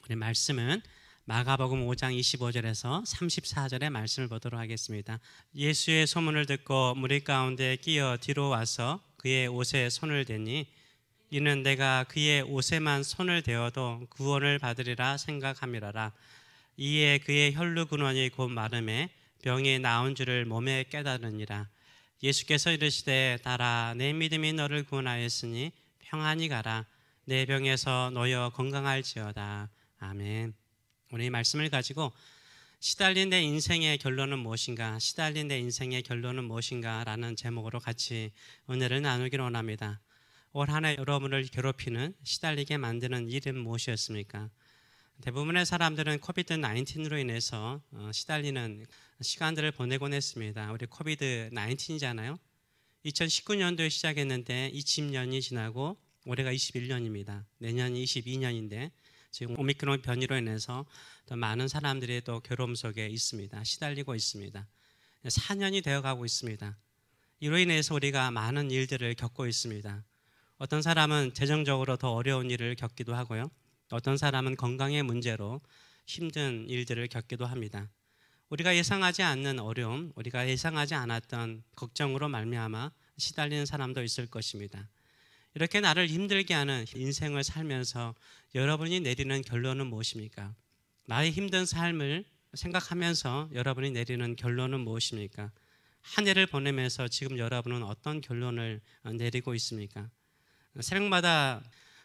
우리 말씀은 마가복음 5장 25절에서 34절의 말씀을 보도록 하겠습니다. 예수의 소문을 듣고 무리 가운데 끼어 뒤로 와서 그의 옷에 손을 대니 이는 내가 그의 옷에만 손을 대어도 구원을 받으리라 생각함이라라. 이에 그의 혈루 근원이 곧 마름에 병이 나은 줄을 몸에 깨달으니라. 예수께서 이르시되 따라 내 믿음이 너를 구원하였으니 평안히 가라. 내 병에서 놓여 건강할지어다. 아멘. 오늘 이 말씀을 가지고 시달린 내 인생의 결론은 무엇인가, 시달린 내 인생의 결론은 무엇인가 라는 제목으로 같이 은혜를 나누기를 원합니다. 올 한 해 여러분을 괴롭히는, 시달리게 만드는 일은 무엇이었습니까? 대부분의 사람들은 코비드-19로 인해서 시달리는 시간들을 보내곤 했습니다. 우리 코비드-19이잖아요. 2019년도에 시작했는데 20년이 지나고 올해가 21년입니다. 내년이 22년인데 지금 오미크론 변이로 인해서 더 많은 사람들이 또 괴로움 속에 있습니다. 시달리고 있습니다. 4년이 되어가고 있습니다. 이로 인해서 우리가 많은 일들을 겪고 있습니다. 어떤 사람은 재정적으로 더 어려운 일을 겪기도 하고요. 어떤 사람은 건강의 문제로 힘든 일들을 겪기도 합니다. 우리가 예상하지 않는 어려움, 우리가 예상하지 않았던 걱정으로 말미암아 시달리는 사람도 있을 것입니다. 이렇게 나를 힘들게 하는 인생을 살면서 여러분이 내리는 결론은 무엇입니까? 나의 힘든 삶을 생각하면서 여러분이 내리는 결론은 무엇입니까? 한 해를 보내면서 지금 여러분은 어떤 결론을 내리고 있습니까? 새벽마다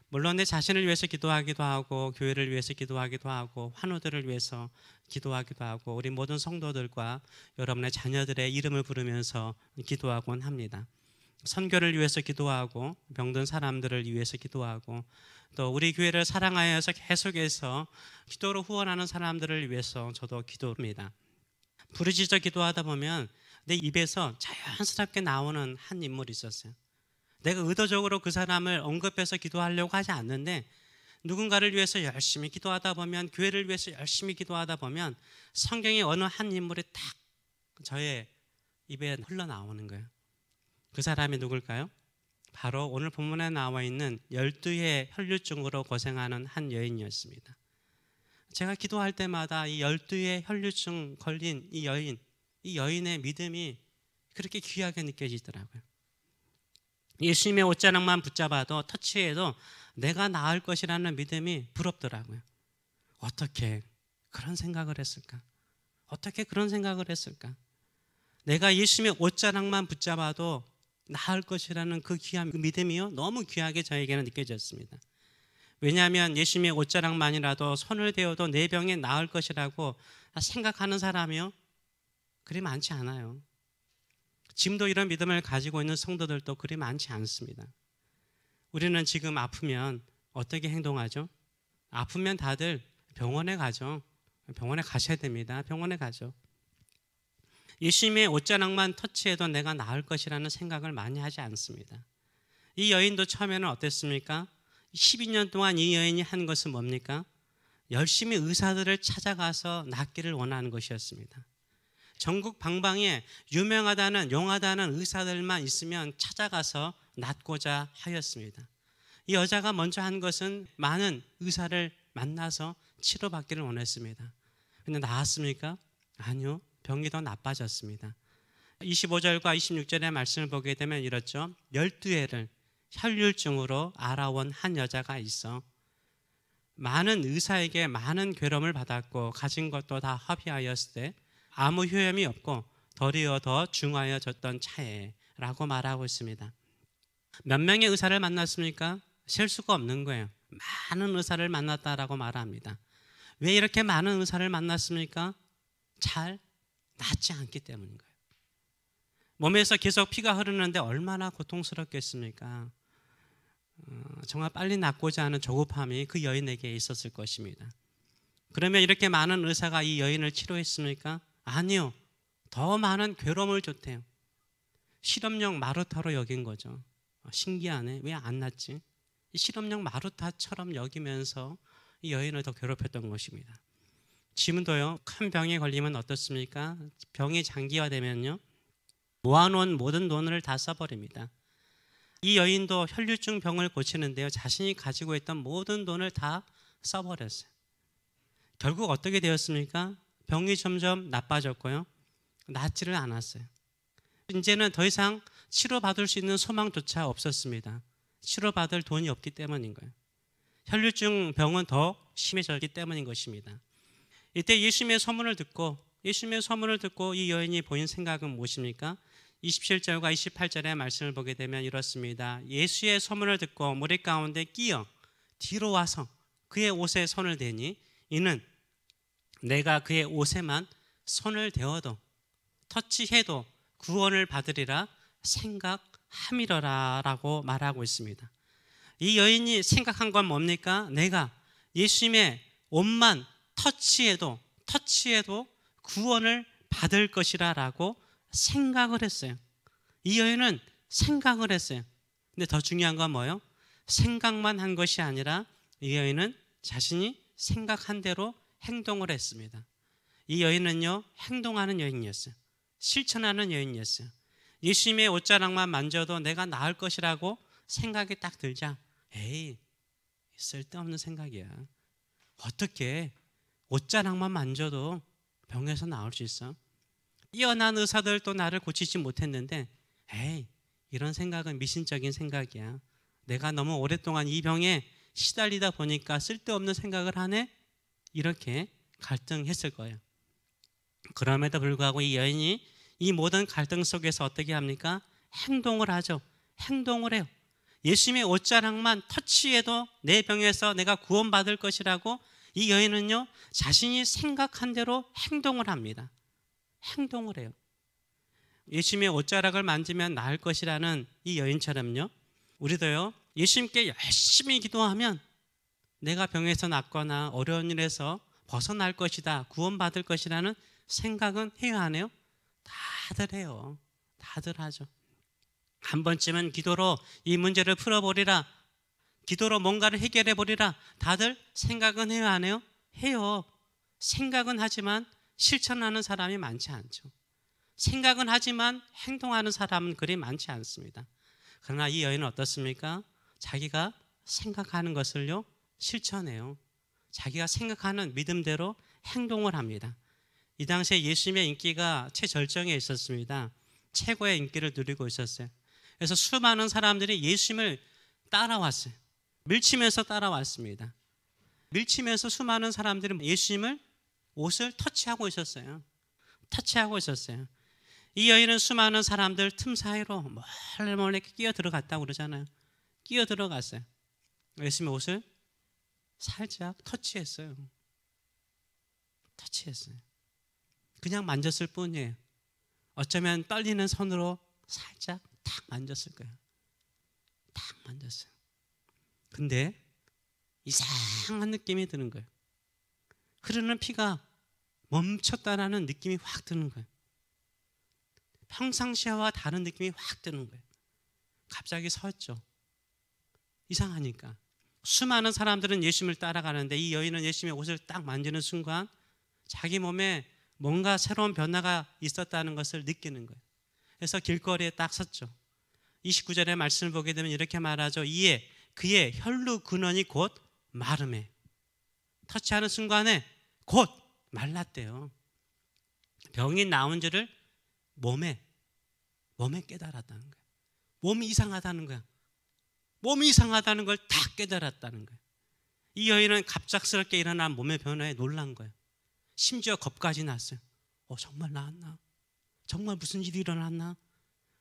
물론 내 자신을 위해서 기도하기도 하고 교회를 위해서 기도하기도 하고 환우들을 위해서 기도하기도 하고 우리 모든 성도들과 여러분의 자녀들의 이름을 부르면서 기도하곤 합니다. 선교를 위해서 기도하고 병든 사람들을 위해서 기도하고 또 우리 교회를 사랑하여서 계속해서 기도로 후원하는 사람들을 위해서 저도 기도합니다. 부르짖어 기도하다 보면 내 입에서 자연스럽게 나오는 한 인물이 있었어요. 내가 의도적으로 그 사람을 언급해서 기도하려고 하지 않는데 누군가를 위해서 열심히 기도하다 보면, 교회를 위해서 열심히 기도하다 보면 성경의 어느 한 인물이 딱 저의 입에 흘러나오는 거예요. 그 사람이 누굴까요? 바로 오늘 본문에 나와 있는 12의 혈류증으로 고생하는 한 여인이었습니다. 제가 기도할 때마다 이 12의 혈류증 걸린 이 여인의 믿음이 그렇게 귀하게 느껴지더라고요. 예수님의 옷자락만 붙잡아도, 터치해도 내가 나을 것이라는 믿음이 부럽더라고요. 어떻게 그런 생각을 했을까? 어떻게 그런 생각을 했을까? 내가 예수님의 옷자락만 붙잡아도 나을 것이라는 그 귀한 믿음이요, 너무 귀하게 저에게는 느껴졌습니다. 왜냐하면 예수님의 옷자락만이라도 손을 대어도 내 병에 나을 것이라고 생각하는 사람이요, 그리 많지 않아요. 지금도 이런 믿음을 가지고 있는 성도들도 그리 많지 않습니다. 우리는 지금 아프면 어떻게 행동하죠? 아프면 다들 병원에 가죠. 병원에 가셔야 됩니다. 병원에 가죠. 예수님의 옷자락만 터치해도 내가 나을 것이라는 생각을 많이 하지 않습니다. 이 여인도 처음에는 어땠습니까? 12년 동안 이 여인이 한 것은 뭡니까? 열심히 의사들을 찾아가서 낫기를 원하는 것이었습니다. 전국 방방에 유명하다는, 용하다는 의사들만 있으면 찾아가서 낫고자 하였습니다. 이 여자가 먼저 한 것은 많은 의사를 만나서 치료받기를 원했습니다. 근데 나았습니까? 아니요. 병이 더 나빠졌습니다. 25절과 26절의 말씀을 보게 되면 이렇죠. 12회를 혈류증으로 알아온 한 여자가 있어 많은 의사에게 많은 괴로움을 받았고 가진 것도 다 허비하였을 때 아무 효험이 없고 도리어 더 중하여졌던 차에 라고 말하고 있습니다. 몇 명의 의사를 만났습니까? 셀 수가 없는 거예요. 많은 의사를 만났다라고 말합니다. 왜 이렇게 많은 의사를 만났습니까? 잘 낫지 않기 때문인 거예요. 몸에서 계속 피가 흐르는데 얼마나 고통스럽겠습니까? 정말 빨리 낫고자 하는 조급함이 그 여인에게 있었을 것입니다. 그러면 이렇게 많은 의사가 이 여인을 치료했습니까? 아니요. 더 많은 괴로움을 줬대요. 실험용 마루타로 여긴 거죠. 신기하네. 왜 안 낫지? 이 실험용 마루타처럼 여기면서 이 여인을 더 괴롭혔던 것입니다. 지금도요, 큰 병에 걸리면 어떻습니까? 병이 장기화되면요, 모아놓은 모든 돈을 다 써버립니다. 이 여인도 혈류증 병을 고치는데요, 자신이 가지고 있던 모든 돈을 다 써버렸어요. 결국 어떻게 되었습니까? 병이 점점 나빠졌고요. 낫지를 않았어요. 이제는 더 이상 치료받을 수 있는 소망조차 없었습니다. 치료받을 돈이 없기 때문인 거예요. 혈류증 병은 더 심해졌기 때문인 것입니다. 이때 예수님의 소문을 듣고 이 여인이 보인 생각은 무엇입니까? 27절과 28절의 말씀을 보게 되면 이렇습니다. 예수의 소문을 듣고 무리 가운데 끼어 뒤로 와서 그의 옷에 손을 대니 이는 내가 그의 옷에만 손을 대어도 터치해도 구원을 받으리라 생각함이러라 라고 말하고 있습니다. 이 여인이 생각한 건 뭡니까? 내가 예수님의 옷만 터치해도 구원을 받을 것이라 라고 생각을 했어요. 이 여인은 생각을 했어요. 근데 더 중요한 건 뭐예요? 생각만 한 것이 아니라 이 여인은 자신이 생각한 대로 행동을 했습니다. 이 여인은요, 행동하는 여인이었어요. 실천하는 여인이었어요. 예수님의 옷자락만 만져도 내가 나을 것이라고 생각이 딱 들자, 에이, 쓸데없는 생각이야. 어떻게 옷자락만 만져도 병에서 나올 수 있어? 뛰어난 의사들도 나를 고치지 못했는데, 에이, 이런 생각은 미신적인 생각이야. 내가 너무 오랫동안 이 병에 시달리다 보니까 쓸데없는 생각을 하네? 이렇게 갈등했을 거예요. 그럼에도 불구하고 이 여인이 이 모든 갈등 속에서 어떻게 합니까? 행동을 하죠. 행동을 해요. 예수님의 옷자락만 터치해도 내 병에서 내가 구원받을 것이라고 이 여인은요, 자신이 생각한 대로 행동을 합니다. 행동을 해요. 예수님의 옷자락을 만지면 나을 것이라는 이 여인처럼요, 우리도요, 예수님께 열심히 기도하면 내가 병에서 낫거나 어려운 일에서 벗어날 것이다, 구원받을 것이라는 생각은 해야 하네요. 다들 해요. 다들 하죠. 한 번쯤은 기도로 이 문제를 풀어버리라, 기도로 뭔가를 해결해 버리라, 다들 생각은 해야 하네요. 해요. 생각은 하지만 실천하는 사람이 많지 않죠. 생각은 하지만 행동하는 사람은 그리 많지 않습니다. 그러나 이 여인은 어떻습니까? 자기가 생각하는 것을요, 실천해요. 자기가 생각하는 믿음대로 행동을 합니다. 이 당시에 예수님의 인기가 최절정에 있었습니다. 최고의 인기를 누리고 있었어요. 그래서 수많은 사람들이 예수님을 따라왔어요. 밀치면서 따라왔습니다. 밀치면서 수많은 사람들이 예수님을 옷을 터치하고 있었어요. 터치하고 있었어요. 이 여인은 수많은 사람들 틈 사이로 몰래 끼어 들어갔다고 그러잖아요. 끼어 들어갔어요. 예수님의 옷을 살짝 터치했어요. 터치했어요. 그냥 만졌을 뿐이에요. 어쩌면 떨리는 손으로 살짝 탁 만졌을 거예요. 탁 만졌어요. 근데 이상한 느낌이 드는 거예요. 흐르는 피가 멈췄다라는 느낌이 확 드는 거예요. 평상시와 다른 느낌이 확 드는 거예요. 갑자기 섰죠. 이상하니까. 수많은 사람들은 예수님을 따라가는데 이 여인은 예수님의 옷을 딱 만지는 순간 자기 몸에 뭔가 새로운 변화가 있었다는 것을 느끼는 거예요. 그래서 길거리에 딱 섰죠. 29절의 말씀을 보게 되면 이렇게 말하죠. 이에 그의 혈루 근원이 곧 마름에, 터치하는 순간에 곧 말랐대요. 병이 나온 줄을 몸에 깨달았다는 거예요. 몸이 이상하다는 거야. 몸이 이상하다는 걸 다 깨달았다는 거예요. 이 여인은 갑작스럽게 일어난 몸의 변화에 놀란 거예요. 심지어 겁까지 났어요. 정말 나았나? 정말 무슨 일이 일어났나?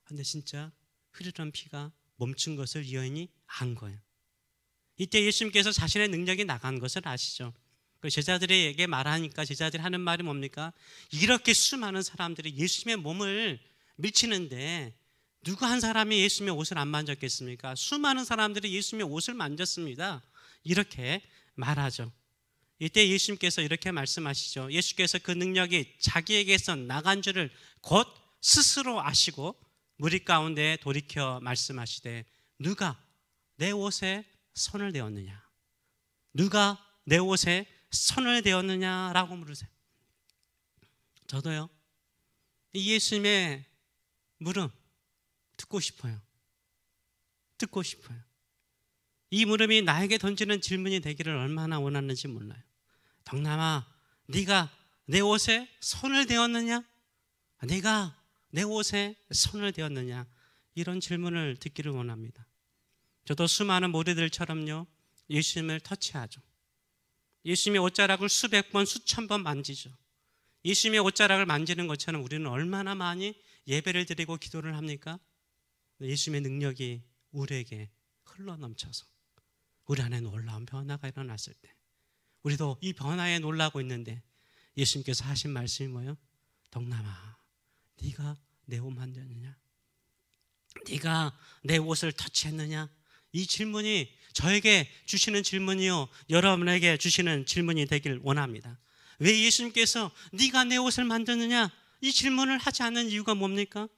근데 진짜 흐르던 피가 멈춘 것을 이 여인이 안 거예요. 이때 예수님께서 자신의 능력이 나간 것을 아시죠? 그 제자들에게 말하니까 제자들이 하는 말이 뭡니까? 이렇게 수많은 사람들이 예수님의 몸을 밀치는데 누구 한 사람이 예수님의 옷을 안 만졌겠습니까? 수많은 사람들이 예수님의 옷을 만졌습니다. 이렇게 말하죠. 이때 예수님께서 이렇게 말씀하시죠. 예수께서 그 능력이 자기에게서 나간 줄을 곧 스스로 아시고 무리 가운데 돌이켜 말씀하시되 누가 내 옷에 손을 대었느냐? 누가 내 옷에 손을 대었느냐라고 물으세요. 저도요, 이 예수님의 물음 듣고 싶어요. 듣고 싶어요. 이 물음이 나에게 던지는 질문이 되기를 얼마나 원하는지 몰라요. 동남아 네가 내 옷에 손을 대었느냐? 네가 내 옷에 손을 대었느냐? 이런 질문을 듣기를 원합니다. 저도 수많은 무리들처럼요, 예수님을 터치하죠. 예수님의 옷자락을 수백 번, 수천 번 만지죠. 예수님의 옷자락을 만지는 것처럼 우리는 얼마나 많이 예배를 드리고 기도를 합니까? 예수님의 능력이 우리에게 흘러넘쳐서 우리 안에 놀라운 변화가 일어났을 때, 우리도 이 변화에 놀라고 있는데 예수님께서 하신 말씀이 뭐예요? 동남아, 네가 내 옷 만졌느냐? 네가 내 옷을 터치했느냐? 이 질문이 저에게 주시는 질문이요, 여러분에게 주시는 질문이 되길 원합니다. 왜 예수님께서 네가 내 옷을 만졌느냐? 이 질문을 하지 않는 이유가 뭡니까?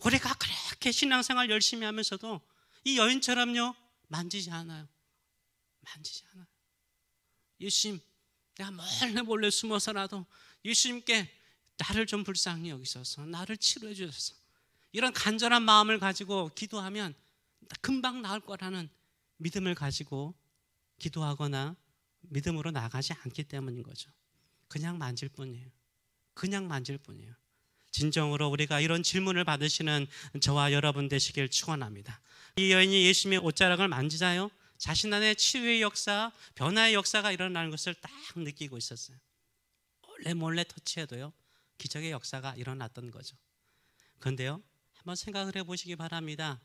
우리가 그렇게 신앙생활 열심히 하면서도 이 여인처럼요, 만지지 않아요. 만지지 않아요. 예수님, 내가 몰래 숨어서라도 예수님께 나를 좀 불쌍히 여기셔서 나를 치료해 주셔서, 이런 간절한 마음을 가지고 기도하면 금방 나을 거라는 믿음을 가지고 기도하거나 믿음으로 나가지 않기 때문인 거죠. 그냥 만질 뿐이에요. 그냥 만질 뿐이에요. 진정으로 우리가 이런 질문을 받으시는 저와 여러분 되시길 축원합니다. 이 여인이 예수님의 옷자락을 만지자요, 자신 안에 치유의 역사, 변화의 역사가 일어나는 것을 딱 느끼고 있었어요. 몰래 터치해도요, 기적의 역사가 일어났던 거죠. 그런데요, 한번 생각을 해보시기 바랍니다.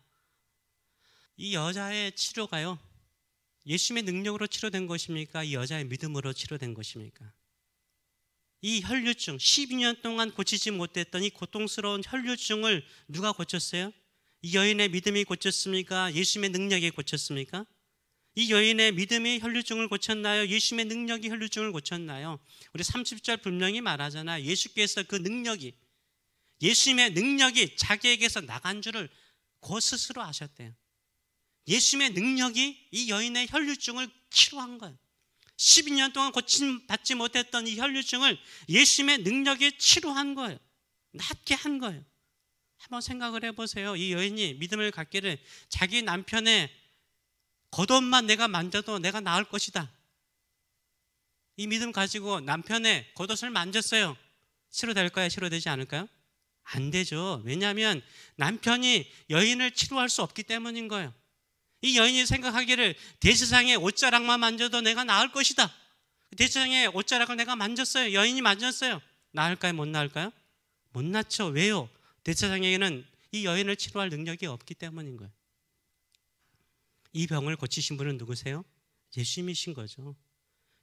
이 여자의 치료가요, 예수님의 능력으로 치료된 것입니까? 이 여자의 믿음으로 치료된 것입니까? 이 혈류증, 12년 동안 고치지 못했던 이 고통스러운 혈류증을 누가 고쳤어요? 이 여인의 믿음이 고쳤습니까? 예수님의 능력이 고쳤습니까? 이 여인의 믿음이 혈류증을 고쳤나요? 예수님의 능력이 혈류증을 고쳤나요? 우리 30절 분명히 말하잖아요. 예수께서 그 능력이, 예수님의 능력이 자기에게서 나간 줄을 그 스스로 아셨대요. 예수님의 능력이 이 여인의 혈류증을 치료한 거예요. 12년 동안 고침받지 못했던 이 혈류증을 예수님의 능력이 치료한 거예요. 낫게 한 거예요. 한번 생각을 해보세요. 이 여인이 믿음을 갖기를 자기 남편의 겉옷만 내가 만져도 내가 나을 것이다, 이 믿음 가지고 남편의 겉옷을 만졌어요. 치료될까요? 치료되지 않을까요? 안 되죠. 왜냐하면 남편이 여인을 치료할 수 없기 때문인 거예요. 이 여인이 생각하기를 대제사장의 옷자락만 만져도 내가 나을 것이다. 대제사장의 옷자락을 내가 만졌어요. 여인이 만졌어요. 나을까요? 못 나을까요? 못 낫죠. 왜요? 대제사장에게는 이 여인을 치료할 능력이 없기 때문인 거예요. 이 병을 고치신 분은 누구세요? 예수님이신 거죠.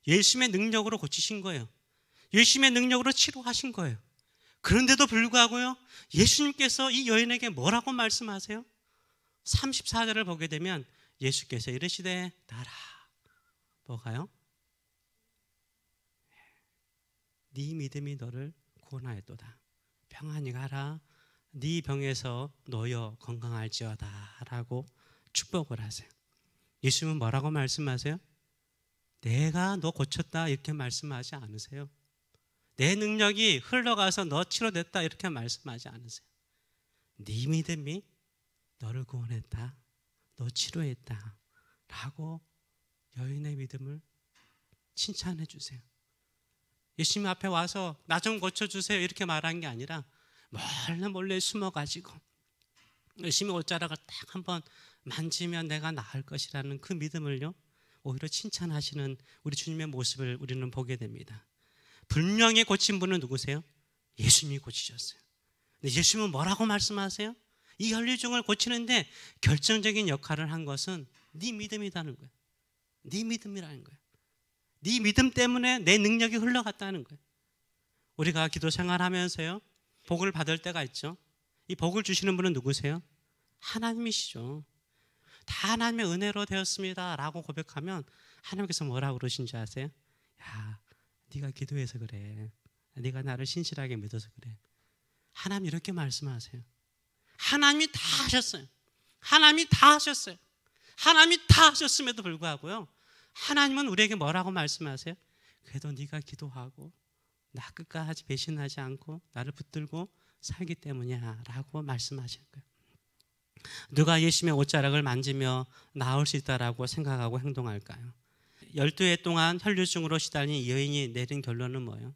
예수님의 능력으로 고치신 거예요. 예수님의 능력으로 치료하신 거예요. 그런데도 불구하고요, 예수님께서 이 여인에게 뭐라고 말씀하세요? 34절을 보게 되면 예수께서 이르시되 나라. 뭐가요? 네 믿음이 너를 구원하였도다. 평안히 가라. 네 병에서 놓여 건강할지어다 라고 축복을 하세요. 예수님은 뭐라고 말씀하세요? 내가 너 고쳤다 이렇게 말씀하지 않으세요. 내 능력이 흘러가서 너 치료됐다 이렇게 말씀하지 않으세요. 네 믿음이 너를 구원했다, 너 치료했다 라고 여인의 믿음을 칭찬해 주세요. 예수님 앞에 와서 나 좀 고쳐주세요 이렇게 말한 게 아니라 몰래 숨어가지고 예수님의 옷자락을 딱 한번 만지면 내가 나을 것이라는 그 믿음을요, 오히려 칭찬하시는 우리 주님의 모습을 우리는 보게 됩니다. 분명히 고친 분은 누구세요? 예수님이 고치셨어요. 근데 예수님은 뭐라고 말씀하세요? 이 혈류증을 고치는데 결정적인 역할을 한 것은 네 믿음이라는 거예요. 네 믿음이라는 거예요. 네 믿음 때문에 내 능력이 흘러갔다는 거예요. 우리가 기도 생활하면서요, 복을 받을 때가 있죠. 이 복을 주시는 분은 누구세요? 하나님이시죠. 다 하나님의 은혜로 되었습니다 라고 고백하면 하나님께서 뭐라고 그러신지 아세요? 야, 네가 기도해서 그래. 네가 나를 신실하게 믿어서 그래. 하나님 이렇게 말씀하세요. 하나님이 다 하셨어요. 하나님이 다 하셨어요. 하나님이 다 하셨음에도 불구하고요, 하나님은 우리에게 뭐라고 말씀하세요? 그래도 네가 기도하고 나 끝까지 배신하지 않고 나를 붙들고 살기 때문이야 라고 말씀하시는 거예요. 누가 예수님의 옷자락을 만지며 나을 수 있다라고 생각하고 행동할까요? 12해 동안 혈류증으로 시달린 이 여인이 내린 결론은 뭐예요?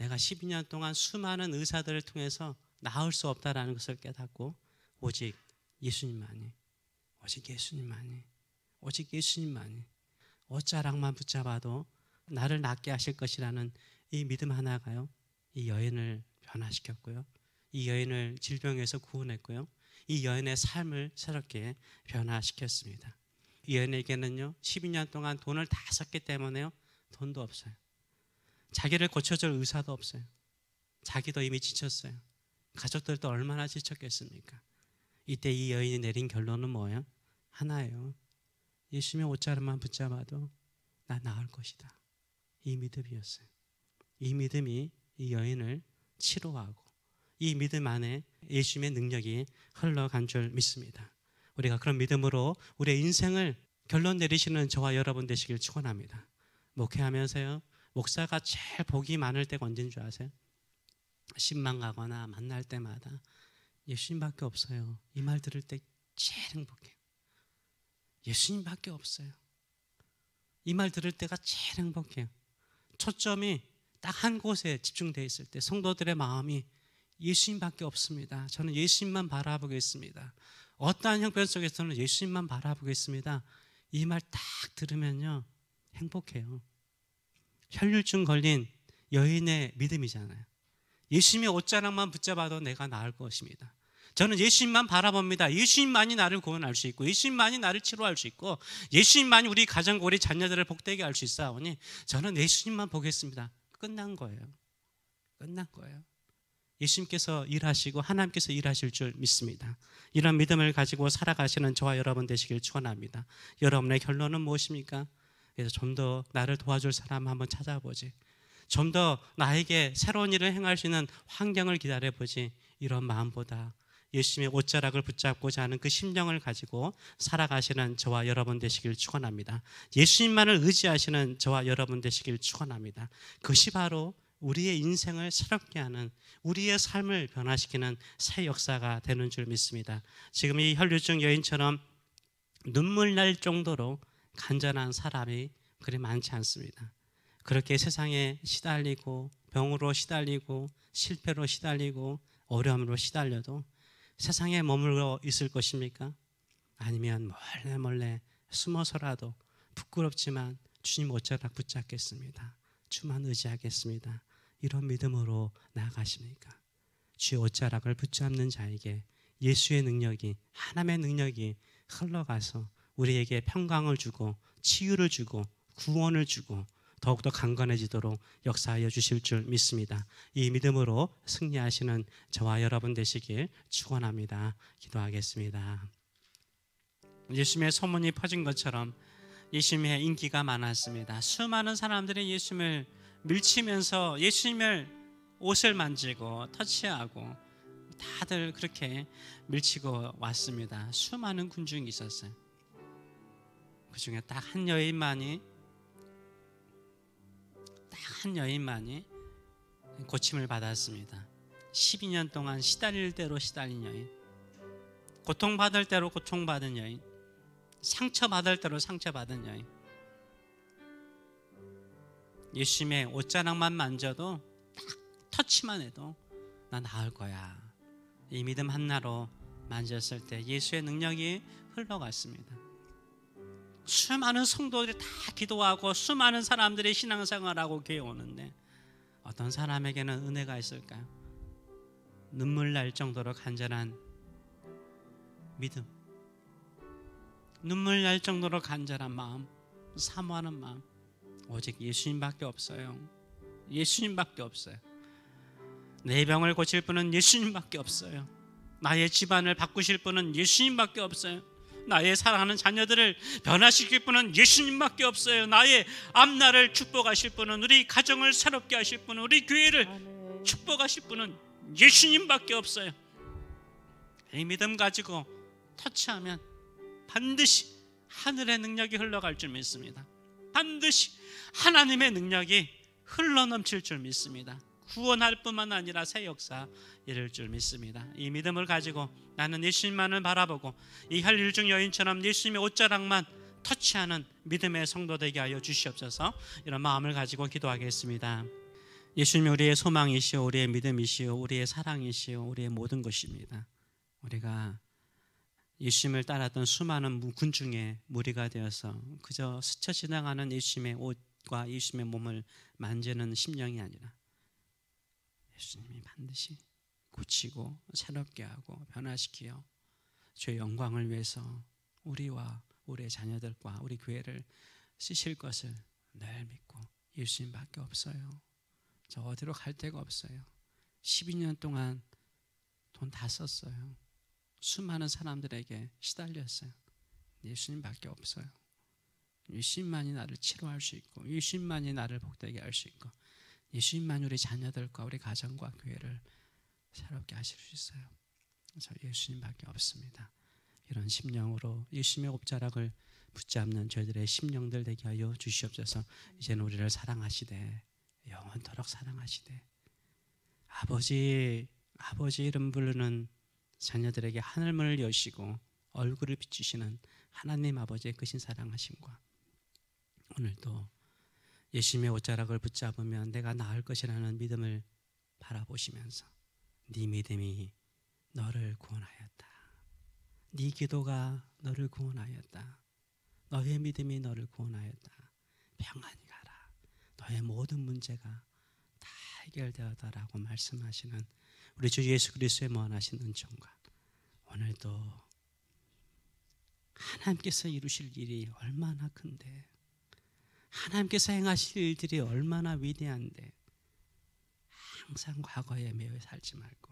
내가 12년 동안 수많은 의사들을 통해서 나을 수 없다라는 것을 깨닫고 오직 예수님만이, 오직 예수님만이, 오직 예수님만이 옷자락만 붙잡아도 나를 낫게 하실 것이라는 이 믿음 하나가요, 이 여인을 변화시켰고요, 이 여인을 질병에서 구원했고요, 이 여인의 삶을 새롭게 변화시켰습니다. 이 여인에게는요 12년 동안 돈을 다 썼기 때문에요 돈도 없어요. 자기를 고쳐줄 의사도 없어요. 자기도 이미 지쳤어요. 가족들도 얼마나 지쳤겠습니까? 이때 이 여인이 내린 결론은 뭐예요? 하나예요. 예수님의 옷자락만 붙잡아도 나 나을 것이다. 이 믿음이었어요. 이 믿음이 이 여인을 치료하고 이 믿음 안에 예수님의 능력이 흘러간 줄 믿습니다. 우리가 그런 믿음으로 우리의 인생을 결론 내리시는 저와 여러분 되시길 축원합니다. 목회하면서요 목사가 제일 복이 많을 때가 언제인 줄 아세요? 신방 가거나 만날 때마다 예수님밖에 없어요. 이 말 들을 때 제일 행복해요. 예수님밖에 없어요. 이 말 들을 때가 제일 행복해요. 초점이 딱 한 곳에 집중되어 있을 때 성도들의 마음이 예수님밖에 없습니다. 저는 예수님만 바라보겠습니다. 어떠한 형편 속에서는 예수님만 바라보겠습니다. 이 말 딱 들으면요 행복해요. 혈류증 걸린 여인의 믿음이잖아요. 예수님의 옷자락만 붙잡아도 내가 나을 것입니다. 저는 예수님만 바라봅니다. 예수님만이 나를 구원할 수 있고 예수님만이 나를 치료할 수 있고 예수님만이 우리 가정과 우리 자녀들을 복되게 할 수 있사오니 저는 예수님만 보겠습니다. 끝난 거예요. 끝난 거예요. 예수님께서 일하시고 하나님께서 일하실 줄 믿습니다. 이런 믿음을 가지고 살아가시는 저와 여러분 되시길 축원합니다. 여러분의 결론은 무엇입니까? 그래서 좀 더 나를 도와줄 사람 한번 찾아보지, 좀 더 나에게 새로운 일을 행할 수 있는 환경을 기다려보지, 이런 마음보다 예수님의 옷자락을 붙잡고자 하는 그 심령을 가지고 살아가시는 저와 여러분 되시길 축원합니다. 예수님만을 의지하시는 저와 여러분 되시길 축원합니다. 그것이 바로 우리의 인생을 새롭게 하는, 우리의 삶을 변화시키는 새 역사가 되는 줄 믿습니다. 지금 이 혈류증 여인처럼 눈물 날 정도로 간절한 사람이 그리 많지 않습니다. 그렇게 세상에 시달리고 병으로 시달리고 실패로 시달리고 어려움으로 시달려도 세상에 머물러 있을 것입니까? 아니면 몰래 몰래 숨어서라도 부끄럽지만 주님 옷자락 붙잡겠습니다. 주만 의지하겠습니다. 이런 믿음으로 나아가십니까? 주의 옷자락을 붙잡는 자에게 예수의 능력이, 하나님의 능력이 흘러가서 우리에게 평강을 주고 치유를 주고 구원을 주고 더욱더 강건해지도록 역사하여 주실 줄 믿습니다. 이 믿음으로 승리하시는 저와 여러분 되시길 축원합니다. 기도하겠습니다. 예수님의 소문이 퍼진 것처럼 예수님의 인기가 많았습니다. 수많은 사람들이 예수님을 밀치면서 예수님을 옷을 만지고 터치하고 다들 그렇게 밀치고 왔습니다. 수많은 군중이 있었어요. 그 중에 딱 한 여인만이 고침을 받았습니다. 12년 동안 시달릴 대로 시달린 여인, 고통받을 대로 고통받은 여인, 상처받을 대로 상처받은 여인. 예수님의 옷자락만 만져도 딱 터치만 해도 나 나을 거야. 이 믿음 하나로 만졌을 때 예수의 능력이 흘러갔습니다. 수많은 성도들이 다 기도하고 수많은 사람들이 신앙생활하고 교회 오는데 어떤 사람에게는 은혜가 있을까요? 눈물 날 정도로 간절한 믿음, 눈물 날 정도로 간절한 마음, 사모하는 마음, 오직 예수님밖에 없어요. 예수님밖에 없어요. 내 병을 고칠 분은 예수님밖에 없어요. 나의 집안을 바꾸실 분은 예수님밖에 없어요. 나의 사랑하는 자녀들을 변화시킬 분은 예수님밖에 없어요. 나의 앞날을 축복하실 분은, 우리 가정을 새롭게 하실 분은, 우리 교회를 축복하실 분은 예수님밖에 없어요. 이 믿음 가지고 터치하면 반드시 하늘의 능력이 흘러갈 줄 믿습니다. 반드시 하나님의 능력이 흘러넘칠 줄 믿습니다. 구원할 뿐만 아니라 새 역사 이룰 줄 믿습니다. 이 믿음을 가지고 나는 예수님만을 바라보고 이 혈류증 여인처럼 예수님의 옷자락만 터치하는 믿음의 성도 되게 하여 주시옵소서. 이런 마음을 가지고 기도하겠습니다. 예수님이 우리의 소망이시오, 우리의 믿음이시오, 우리의 사랑이시오, 우리의 모든 것입니다. 우리가 예수님을 따랐던 수많은 군중의 무리가 되어서 그저 스쳐 지나가는 예수님의 옷과 예수님의 몸을 만지는 심령이 아니라 예수님이 반드시 고치고 새롭게 하고 변화시키어 주의 영광을 위해서 우리와 우리의 자녀들과 우리 교회를 쓰실 것을 늘 믿고 예수님밖에 없어요. 저 어디로 갈 데가 없어요. 12년 동안 돈 다 썼어요. 수많은 사람들에게 시달렸어요. 예수님밖에 없어요. 예수님만이 나를 치료할 수 있고 예수님만이 나를 복되게 할 수 있고 예수님만이 우리 자녀들과 우리 가정과 교회를 새롭게 하실 수 있어요. 저 예수님밖에 없습니다. 이런 심령으로 예수님의 옵자락을 붙잡는 저희들의 심령들 되게 하여 주시옵소서. 이제는 우리를 사랑하시되 영원토록 사랑하시되 아버지 이름 부르는 자녀들에게 하늘문을 여시고 얼굴을 비추시는 하나님 아버지의 크신 사랑하심과 오늘도 예수님의 옷자락을 붙잡으면 내가 나을 것이라는 믿음을 바라보시면서 네 믿음이 너를 구원하였다. 네 기도가 너를 구원하였다. 너의 믿음이 너를 구원하였다. 평안히 가라. 너의 모든 문제가 다 해결되었다라고 말씀하시는 우리 주 예수 그리스도의 무한하신 은총과 오늘도 하나님께서 이루실 일이 얼마나 큰데 하나님께서 행하실 일들이 얼마나 위대한데 항상 과거에 매여 살지 말고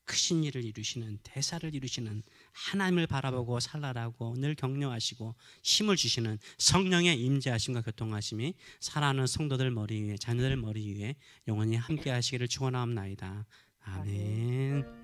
크신 일을 이루시는 대사를 이루시는 하나님을 바라보고 살라라고 늘 격려하시고 힘을 주시는 성령의 임재하심과 교통하심이 살아가는 성도들 머리 위에 자녀들 머리 위에 영원히 함께 하시기를 축원하옵나이다. 아멘.